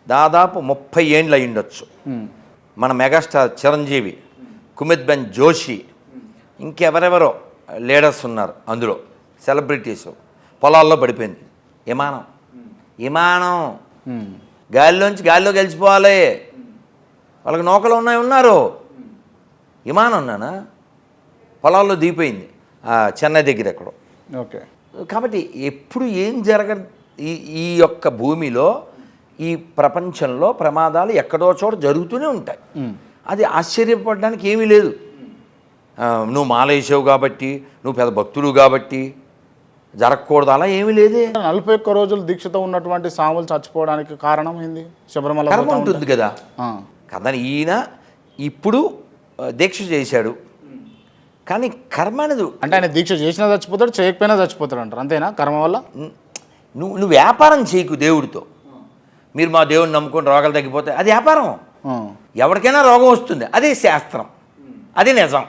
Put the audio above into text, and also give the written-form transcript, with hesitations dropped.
దాదాపు 30 ఏండ్లు అయ్యుండొచ్చు. మన మెగాస్టార్ చిరంజీవి, కుమిత్ బెన్ జోషి, ఇంకెవరెవరో లీడర్స్ ఉన్నారు, అందులో సెలబ్రిటీస్. పొలాల్లో పడిపోయింది విమానం గాల్లో గెలిచిపోవాలి, వాళ్ళకి నౌకలు ఉన్నారు, విమానం ఉన్నానా పొలాల్లో దిగిపోయింది చెన్నై దగ్గర ఎక్కడో. ఓకే. కాబట్టి ఎప్పుడు ఏం ఈ యొక్క భూమిలో ఈ ప్రపంచంలో ప్రమాదాలు ఎక్కడో చోట జరుగుతూనే ఉంటాయి. అది ఆశ్చర్యపడడానికి ఏమీ లేదు. నువ్వు మాలేసావు కాబట్టి, నువ్వు పెద్ద భక్తుడు కాబట్టి జరగకూడదు, అలా ఏమీ లేదే. 41 రోజులు దీక్షతో ఉన్నటువంటి సాములు చచ్చిపోవడానికి కారణం ఏంది? శబరిమల కర్మ ఉంటుంది కదా. ఈయన ఇప్పుడు దీక్ష చేశాడు, కానీ కర్మ అనేది అంటే ఆయన దీక్ష చేసినా చచ్చిపోతాడు, చేయకపోయినా చచ్చిపోతాడు అంటారు, అంతేనా? కర్మ వల్ల నువ్వు వ్యాపారం చేయకు దేవుడితో. మీరు మా దేవుడిని నమ్ముకొని రోగాలు తగ్గిపోతాయి, అది వ్యాపారం. ఎవరికైనా రోగం వస్తుంది, అదే శాస్త్రం, అది నిజం.